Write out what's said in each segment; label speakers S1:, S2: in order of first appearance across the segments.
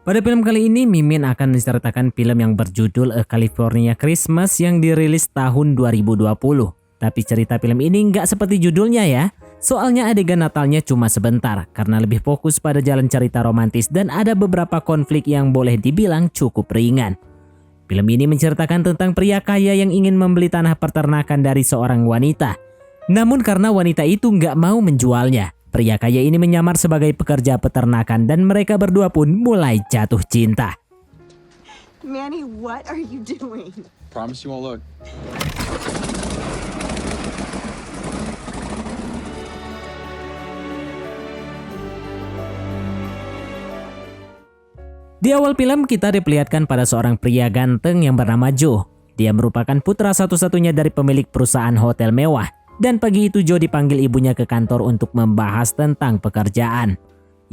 S1: Pada film kali ini, Mimin akan menceritakan film yang berjudul A California Christmas yang dirilis tahun 2020. Tapi cerita film ini nggak seperti judulnya ya. Soalnya adegan Natalnya cuma sebentar karena lebih fokus pada jalan cerita romantis dan ada beberapa konflik yang boleh dibilang cukup ringan. Film ini menceritakan tentang pria kaya yang ingin membeli tanah peternakan dari seorang wanita. Namun karena wanita itu nggak mau menjualnya, pria kaya ini menyamar sebagai pekerja peternakan dan mereka berdua pun mulai jatuh cinta.
S2: Manny, what are you doing?
S3: Promise you won't look.
S1: Di awal film kita diperlihatkan pada seorang pria ganteng yang bernama Joe. Dia merupakan putra satu-satunya dari pemilik perusahaan hotel mewah. Dan pagi itu Joe dipanggil ibunya ke kantor untuk membahas tentang pekerjaan.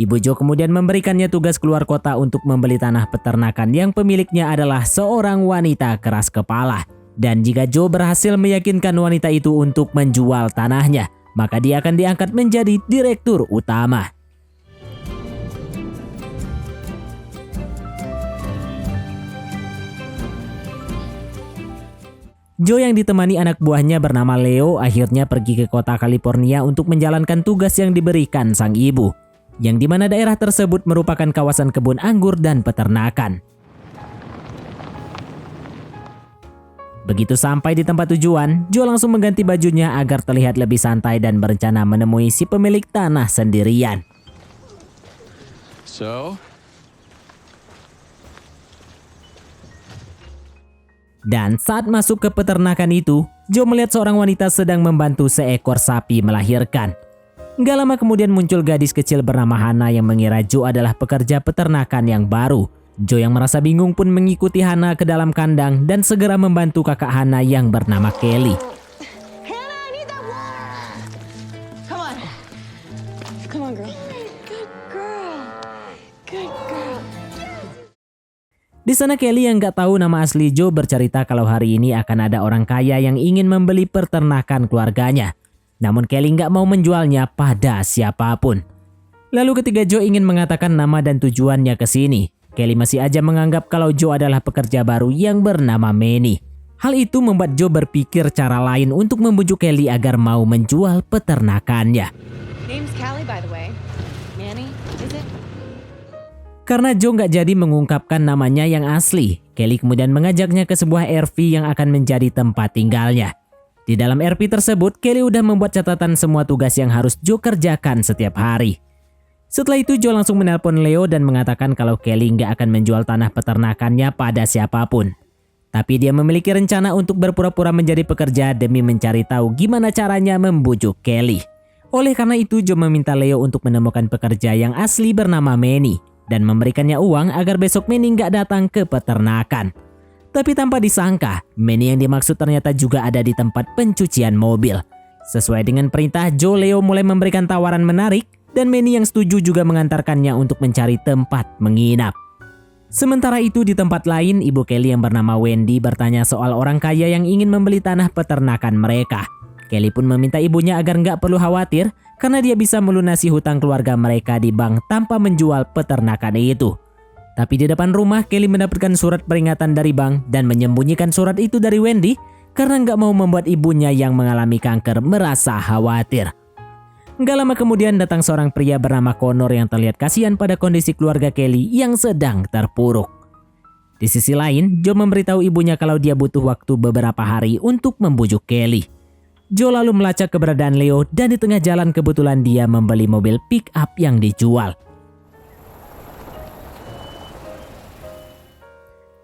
S1: Ibu Joe kemudian memberikannya tugas keluar kota untuk membeli tanah peternakan yang pemiliknya adalah seorang wanita keras kepala. Dan jika Joe berhasil meyakinkan wanita itu untuk menjual tanahnya, maka dia akan diangkat menjadi direktur utama. Joe yang ditemani anak buahnya bernama Leo akhirnya pergi ke kota California untuk menjalankan tugas yang diberikan sang ibu, yang dimana daerah tersebut merupakan kawasan kebun anggur dan peternakan. Begitu sampai di tempat tujuan, Joe langsung mengganti bajunya agar terlihat lebih santai dan berencana menemui si pemilik tanah sendirian. Dan saat masuk ke peternakan itu, Joe melihat seorang wanita sedang membantu seekor sapi melahirkan. Gak lama kemudian muncul gadis kecil bernama Hana yang mengira Joe adalah pekerja peternakan yang baru. Joe yang merasa bingung pun mengikuti Hana ke dalam kandang dan segera membantu kakak Hana yang bernama Kelly.
S2: Hannah, I need that water. Come on. Come on, girl. Good girl. Good girl.
S1: Di sana Kelly yang nggak tahu nama asli Joe bercerita kalau hari ini akan ada orang kaya yang ingin membeli peternakan keluarganya. Namun Kelly nggak mau menjualnya pada siapapun. Lalu ketika Joe ingin mengatakan nama dan tujuannya ke sini, Kelly masih aja menganggap kalau Joe adalah pekerja baru yang bernama Manny. Hal itu membuat Joe berpikir cara lain untuk membujuk Kelly agar mau menjual peternakannya.
S2: Name's Callie, by the way. Manny, is it?
S1: Karena Joe nggak jadi mengungkapkan namanya yang asli, Kelly kemudian mengajaknya ke sebuah RV yang akan menjadi tempat tinggalnya. Di dalam RV tersebut, Kelly udah membuat catatan semua tugas yang harus Joe kerjakan setiap hari. Setelah itu, Joe langsung menelpon Leo dan mengatakan kalau Kelly nggak akan menjual tanah peternakannya pada siapapun. Tapi dia memiliki rencana untuk berpura-pura menjadi pekerja demi mencari tahu gimana caranya membujuk Kelly. Oleh karena itu, Joe meminta Leo untuk menemukan pekerja yang asli bernama Manny dan memberikannya uang agar besok Manny nggak datang ke peternakan. Tapi tanpa disangka, Manny yang dimaksud ternyata juga ada di tempat pencucian mobil. Sesuai dengan perintah Joe, Leo mulai memberikan tawaran menarik dan Manny yang setuju juga mengantarkannya untuk mencari tempat menginap. Sementara itu di tempat lain, ibu Kelly yang bernama Wendy bertanya soal orang kaya yang ingin membeli tanah peternakan mereka. Kelly pun meminta ibunya agar nggak perlu khawatir karena dia bisa melunasi hutang keluarga mereka di bank tanpa menjual peternakan itu. Tapi di depan rumah, Kelly mendapatkan surat peringatan dari bank dan menyembunyikan surat itu dari Wendy karena nggak mau membuat ibunya yang mengalami kanker merasa khawatir. Nggak lama kemudian datang seorang pria bernama Connor yang terlihat kasihan pada kondisi keluarga Kelly yang sedang terpuruk. Di sisi lain, Joe memberitahu ibunya kalau dia butuh waktu beberapa hari untuk membujuk Kelly. Joe lalu melacak keberadaan Leo dan di tengah jalan kebetulan dia membeli mobil pick up yang dijual.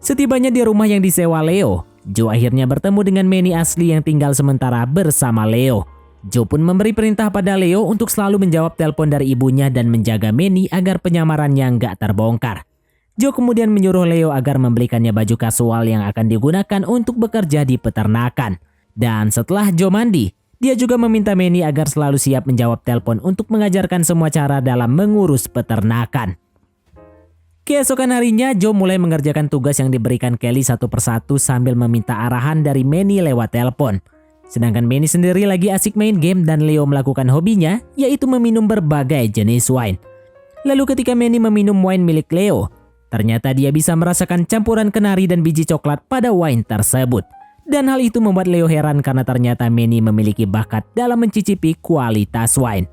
S1: Setibanya di rumah yang disewa Leo, Joe akhirnya bertemu dengan Manny asli yang tinggal sementara bersama Leo. Joe pun memberi perintah pada Leo untuk selalu menjawab telepon dari ibunya dan menjaga Manny agar penyamarannya nggak terbongkar. Joe kemudian menyuruh Leo agar membelikannya baju kasual yang akan digunakan untuk bekerja di peternakan. Dan setelah Joe mandi, dia juga meminta Manny agar selalu siap menjawab telepon untuk mengajarkan semua cara dalam mengurus peternakan. Keesokan harinya, Joe mulai mengerjakan tugas yang diberikan Kelly satu persatu sambil meminta arahan dari Manny lewat telepon. Sedangkan Manny sendiri lagi asik main game dan Leo melakukan hobinya, yaitu meminum berbagai jenis wine. Lalu ketika Manny meminum wine milik Leo, Ternyata dia bisa merasakan campuran kenari dan biji coklat pada wine tersebut. Dan hal itu membuat Leo heran karena ternyata Manny memiliki bakat dalam mencicipi kualitas wine.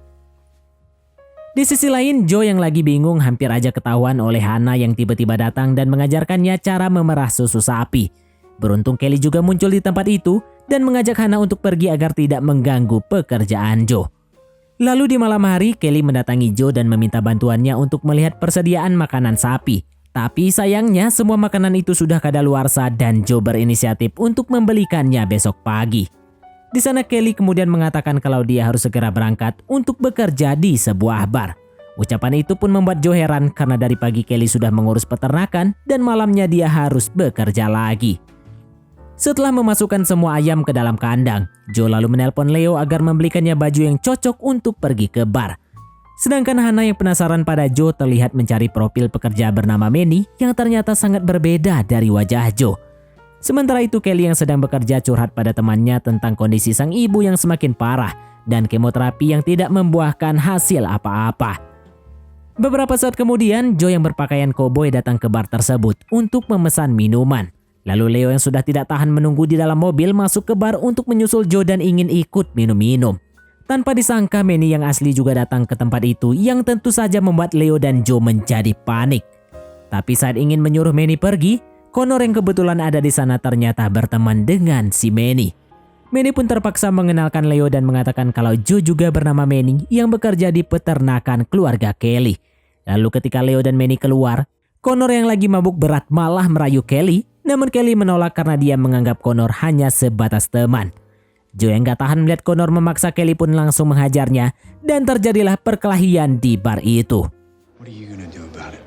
S1: Di sisi lain, Joe yang lagi bingung hampir aja ketahuan oleh Hannah yang tiba-tiba datang dan mengajarkannya cara memerah susu sapi. Beruntung Kelly juga muncul di tempat itu dan mengajak Hannah untuk pergi agar tidak mengganggu pekerjaan Joe. Lalu di malam hari, Kelly mendatangi Joe dan meminta bantuannya untuk melihat persediaan makanan sapi. Tapi sayangnya semua makanan itu sudah kadaluarsa dan Joe berinisiatif untuk membelikannya besok pagi. Di sana Kelly kemudian mengatakan kalau dia harus segera berangkat untuk bekerja di sebuah bar. Ucapan itu pun membuat Joe heran karena dari pagi Kelly sudah mengurus peternakan dan malamnya dia harus bekerja lagi. Setelah memasukkan semua ayam ke dalam kandang, Joe lalu menelpon Leo agar membelikannya baju yang cocok untuk pergi ke bar. Sedangkan Hannah yang penasaran pada Joe terlihat mencari profil pekerja bernama Manny yang ternyata sangat berbeda dari wajah Joe. Sementara itu Kelly yang sedang bekerja curhat pada temannya tentang kondisi sang ibu yang semakin parah dan kemoterapi yang tidak membuahkan hasil apa-apa. Beberapa saat kemudian, Joe yang berpakaian koboi datang ke bar tersebut untuk memesan minuman. Lalu Leo yang sudah tidak tahan menunggu di dalam mobil masuk ke bar untuk menyusul Joe dan ingin ikut minum-minum. Tanpa disangka Manny yang asli juga datang ke tempat itu yang tentu saja membuat Leo dan Joe menjadi panik. Tapi saat ingin menyuruh Manny pergi, Connor yang kebetulan ada di sana ternyata berteman dengan si Manny. Manny pun terpaksa mengenalkan Leo dan mengatakan kalau Joe juga bernama Manny yang bekerja di peternakan keluarga Kelly. Lalu ketika Leo dan Manny keluar, Connor yang lagi mabuk berat malah merayu Kelly, namun Kelly menolak karena dia menganggap Connor hanya sebatas teman. Joe yang gak tahan melihat Connor memaksa Kelly pun langsung menghajarnya dan terjadilah perkelahian di bar itu.
S3: What are you gonna do about it?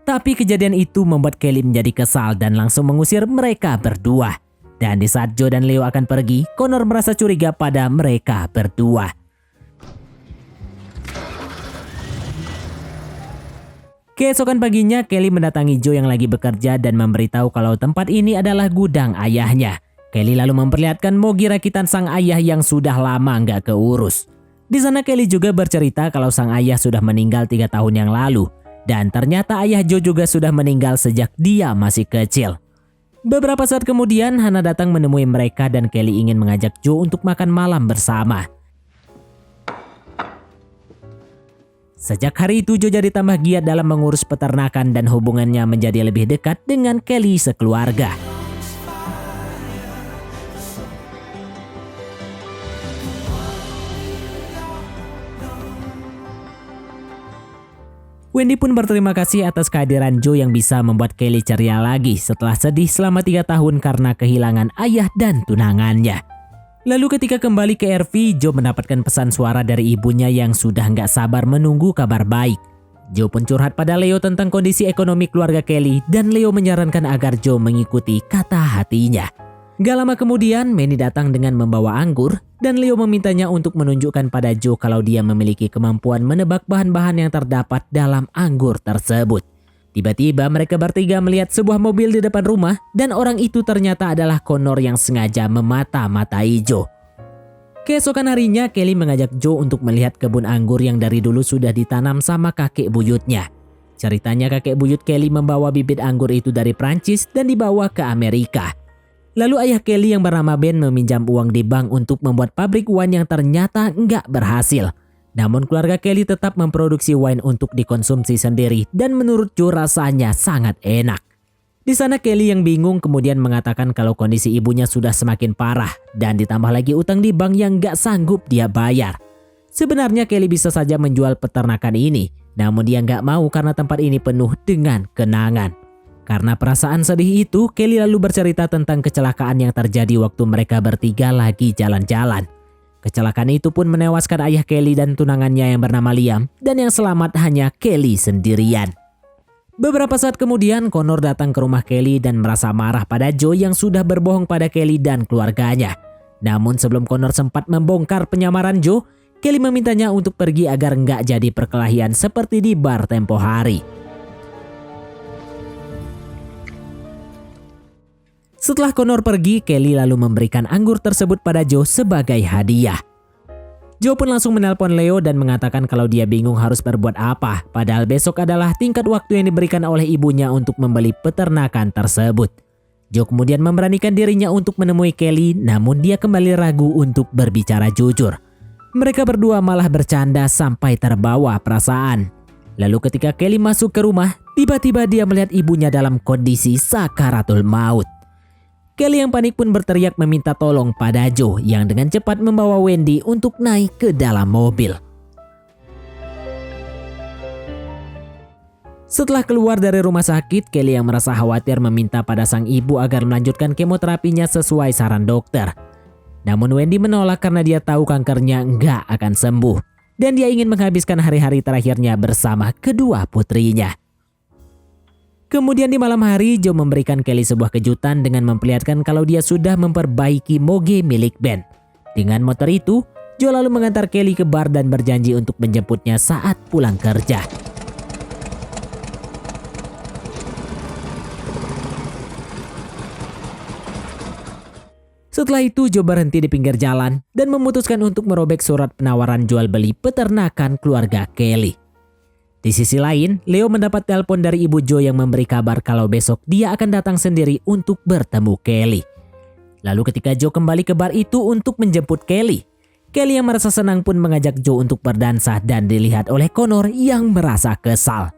S1: Tapi kejadian itu membuat Kelly menjadi kesal dan langsung mengusir mereka berdua. Dan di saat Joe dan Leo akan pergi, Connor merasa curiga pada mereka berdua. Keesokan paginya, Kelly mendatangi Joe yang lagi bekerja dan memberitahu kalau tempat ini adalah gudang ayahnya. Kelly lalu memperlihatkan mogi rakitan sang ayah yang sudah lama nggak keurus. Di sana Kelly juga bercerita kalau sang ayah sudah meninggal 3 tahun yang lalu. Dan ternyata ayah Joe juga sudah meninggal sejak dia masih kecil. Beberapa saat kemudian, Hannah datang menemui mereka dan Kelly ingin mengajak Joe untuk makan malam bersama. Sejak hari itu Joe jadi tambah giat dalam mengurus peternakan dan hubungannya menjadi lebih dekat dengan Kelly sekeluarga. Wendy pun berterima kasih atas kehadiran Joe yang bisa membuat Kelly ceria lagi setelah sedih selama 3 tahun karena kehilangan ayah dan tunangannya. Lalu ketika kembali ke RV, Joe mendapatkan pesan suara dari ibunya yang sudah nggak sabar menunggu kabar baik. Joe pun curhat pada Leo tentang kondisi ekonomi keluarga Kelly dan Leo menyarankan agar Joe mengikuti kata hatinya. Gak lama kemudian, Manny datang dengan membawa anggur dan Leo memintanya untuk menunjukkan pada Joe kalau dia memiliki kemampuan menebak bahan-bahan yang terdapat dalam anggur tersebut. Tiba-tiba mereka bertiga melihat sebuah mobil di depan rumah dan orang itu ternyata adalah Connor yang sengaja memata-matai Joe. Keesokan harinya, Kelly mengajak Joe untuk melihat kebun anggur yang dari dulu sudah ditanam sama kakek buyutnya. Ceritanya kakek buyut Kelly membawa bibit anggur itu dari Prancis dan dibawa ke Amerika. Lalu ayah Kelly yang bernama Ben meminjam uang di bank untuk membuat pabrik wine yang ternyata nggak berhasil. Namun keluarga Kelly tetap memproduksi wine untuk dikonsumsi sendiri dan menurut Joe rasanya sangat enak. Di sana Kelly yang bingung kemudian mengatakan kalau kondisi ibunya sudah semakin parah dan ditambah lagi utang di bank yang nggak sanggup dia bayar. Sebenarnya Kelly bisa saja menjual peternakan ini, namun dia nggak mau karena tempat ini penuh dengan kenangan. Karena perasaan sedih itu, Kelly lalu bercerita tentang kecelakaan yang terjadi waktu mereka bertiga lagi jalan-jalan. Kecelakaan itu pun menewaskan ayah Kelly dan tunangannya yang bernama Liam, dan yang selamat hanya Kelly sendirian. Beberapa saat kemudian, Connor datang ke rumah Kelly dan merasa marah pada Joe yang sudah berbohong pada Kelly dan keluarganya. Namun sebelum Connor sempat membongkar penyamaran Joe, Kelly memintanya untuk pergi agar nggak jadi perkelahian seperti di bar tempo hari. Setelah Connor pergi, Kelly lalu memberikan anggur tersebut pada Joe sebagai hadiah. Joe pun langsung menelpon Leo dan mengatakan kalau dia bingung harus berbuat apa, padahal besok adalah tingkat waktu yang diberikan oleh ibunya untuk membeli peternakan tersebut. Joe kemudian memberanikan dirinya untuk menemui Kelly, namun dia kembali ragu untuk berbicara jujur. Mereka berdua malah bercanda sampai terbawa perasaan. Lalu ketika Kelly masuk ke rumah, tiba-tiba dia melihat ibunya dalam kondisi sakaratul maut. Kelly yang panik pun berteriak meminta tolong pada Joe yang dengan cepat membawa Wendy untuk naik ke dalam mobil. Setelah keluar dari rumah sakit, Kelly yang merasa khawatir meminta pada sang ibu agar melanjutkan kemoterapinya sesuai saran dokter. Namun Wendy menolak karena dia tahu kankernya nggak akan sembuh. Dan dia ingin menghabiskan hari-hari terakhirnya bersama kedua putrinya. Kemudian di malam hari, Joe memberikan Kelly sebuah kejutan dengan memperlihatkan kalau dia sudah memperbaiki moge milik Ben. Dengan motor itu, Joe lalu mengantar Kelly ke bar dan berjanji untuk menjemputnya saat pulang kerja. Setelah itu, Joe berhenti di pinggir jalan dan memutuskan untuk merobek surat penawaran jual beli peternakan keluarga Kelly. Di sisi lain, Leo mendapat telepon dari ibu Joe yang memberi kabar kalau besok dia akan datang sendiri untuk bertemu Kelly. Lalu ketika Joe kembali ke bar itu untuk menjemput Kelly, Kelly yang merasa senang pun mengajak Joe untuk berdansa dan dilihat oleh Connor yang merasa kesal.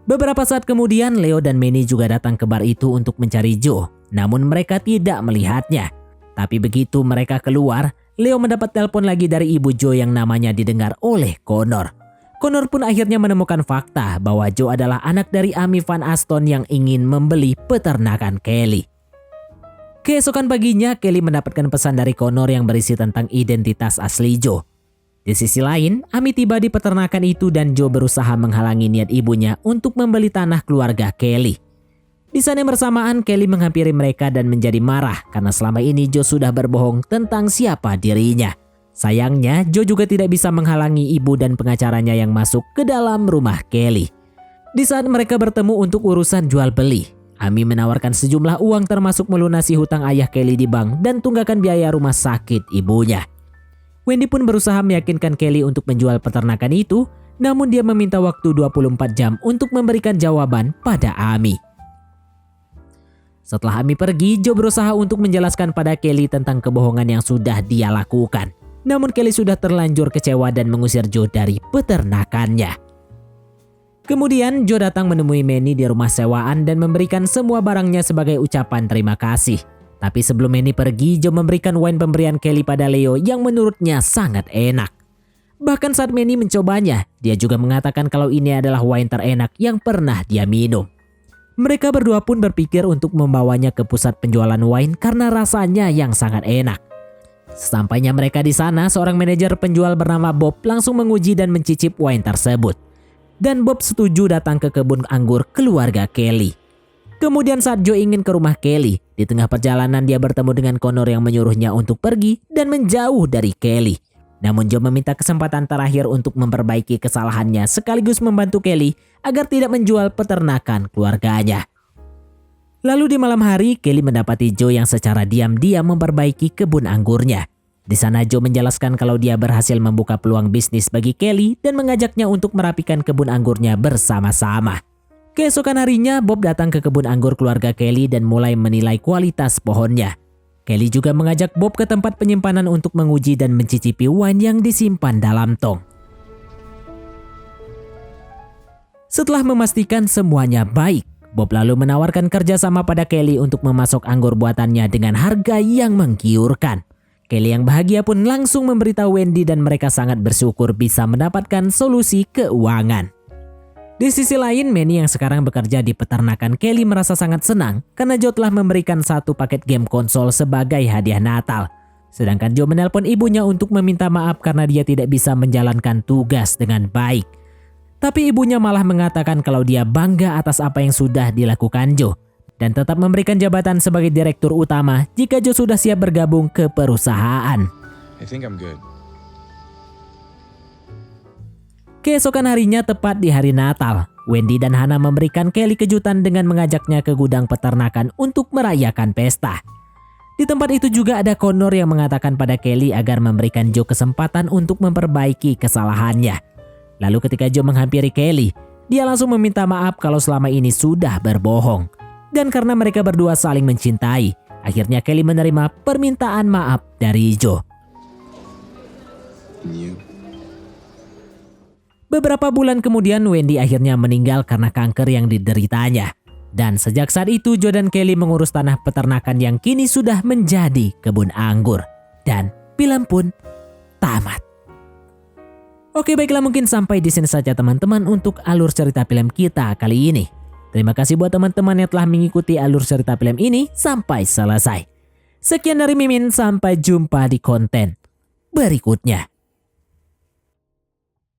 S1: Beberapa saat kemudian, Leo dan Manny juga datang ke bar itu untuk mencari Joe, namun mereka tidak melihatnya. Tapi begitu mereka keluar, Leo mendapat telepon lagi dari ibu Joe yang namanya didengar oleh Connor. Connor pun akhirnya menemukan fakta bahwa Joe adalah anak dari Amy Van Aston yang ingin membeli peternakan Kelly. Keesokan paginya, Kelly mendapatkan pesan dari Connor yang berisi tentang identitas asli Joe. Di sisi lain, Amy tiba di peternakan itu dan Joe berusaha menghalangi niat ibunya untuk membeli tanah keluarga Kelly. Di sana bersamaan, Kelly menghampiri mereka dan menjadi marah karena selama ini Joe sudah berbohong tentang siapa dirinya. Sayangnya, Joe juga tidak bisa menghalangi ibu dan pengacaranya yang masuk ke dalam rumah Kelly. Di saat mereka bertemu untuk urusan jual beli, Amy menawarkan sejumlah uang termasuk melunasi hutang ayah Kelly di bank dan tunggakan biaya rumah sakit ibunya. Wendy pun berusaha meyakinkan Kelly untuk menjual peternakan itu, namun dia meminta waktu 24 jam untuk memberikan jawaban pada Amy. Setelah Amy pergi, Joe berusaha untuk menjelaskan pada Kelly tentang kebohongan yang sudah dia lakukan. Namun Kelly sudah terlanjur kecewa dan mengusir Joe dari peternakannya. Kemudian Joe datang menemui Manny di rumah sewaan dan memberikan semua barangnya sebagai ucapan terima kasih. Tapi sebelum Manny pergi, Joe memberikan wine pemberian Kelly pada Leo yang menurutnya sangat enak. Bahkan saat Manny mencobanya, dia juga mengatakan kalau ini adalah wine terenak yang pernah dia minum. Mereka berdua pun berpikir untuk membawanya ke pusat penjualan wine karena rasanya yang sangat enak. Sesampainya mereka di sana, seorang manajer penjual bernama Bob langsung menguji dan mencicip wine tersebut. Dan Bob setuju datang ke kebun anggur keluarga Kelly. Kemudian saat Joe ingin ke rumah Kelly, di tengah perjalanan dia bertemu dengan Connor yang menyuruhnya untuk pergi dan menjauh dari Kelly. Namun Joe meminta kesempatan terakhir untuk memperbaiki kesalahannya sekaligus membantu Kelly agar tidak menjual peternakan keluarganya. Lalu di malam hari, Kelly mendapati Joe yang secara diam-diam memperbaiki kebun anggurnya. Di sana Joe menjelaskan kalau dia berhasil membuka peluang bisnis bagi Kelly dan mengajaknya untuk merapikan kebun anggurnya bersama-sama. Keesokan harinya, Bob datang ke kebun anggur keluarga Kelly dan mulai menilai kualitas pohonnya. Kelly juga mengajak Bob ke tempat penyimpanan untuk menguji dan mencicipi wine yang disimpan dalam tong. Setelah memastikan semuanya baik, Bob lalu menawarkan kerjasama pada Kelly untuk memasok anggur buatannya dengan harga yang menggiurkan. Kelly yang bahagia pun langsung memberitahu Wendy dan mereka sangat bersyukur bisa mendapatkan solusi keuangan. Di sisi lain, Manny yang sekarang bekerja di peternakan Kelly merasa sangat senang karena Joe telah memberikan satu paket game konsol sebagai hadiah Natal. Sedangkan Joe menelpon ibunya untuk meminta maaf karena dia tidak bisa menjalankan tugas dengan baik. Tapi ibunya malah mengatakan kalau dia bangga atas apa yang sudah dilakukan Joe dan tetap memberikan jabatan sebagai direktur utama jika Joe sudah siap bergabung ke perusahaan.
S3: I think I'm good.
S1: Keesokan harinya tepat di hari Natal, Wendy dan Hannah memberikan Kelly kejutan dengan mengajaknya ke gudang peternakan untuk merayakan pesta. Di tempat itu juga ada Connor yang mengatakan pada Kelly agar memberikan Joe kesempatan untuk memperbaiki kesalahannya. Lalu ketika Joe menghampiri Kelly, dia langsung meminta maaf kalau selama ini sudah berbohong. Dan karena mereka berdua saling mencintai, akhirnya Kelly menerima permintaan maaf dari Joe.
S3: You.
S1: Beberapa bulan kemudian Wendy akhirnya meninggal karena kanker yang dideritanya. Dan sejak saat itu Joe dan Kelly mengurus tanah peternakan yang kini sudah menjadi kebun anggur. Dan film pun tamat. Oke, baiklah, mungkin sampai di sini saja teman-teman untuk alur cerita film kita kali ini. Terima kasih buat teman-teman yang telah mengikuti alur cerita film ini sampai selesai. Sekian dari Mimin, sampai jumpa di konten berikutnya.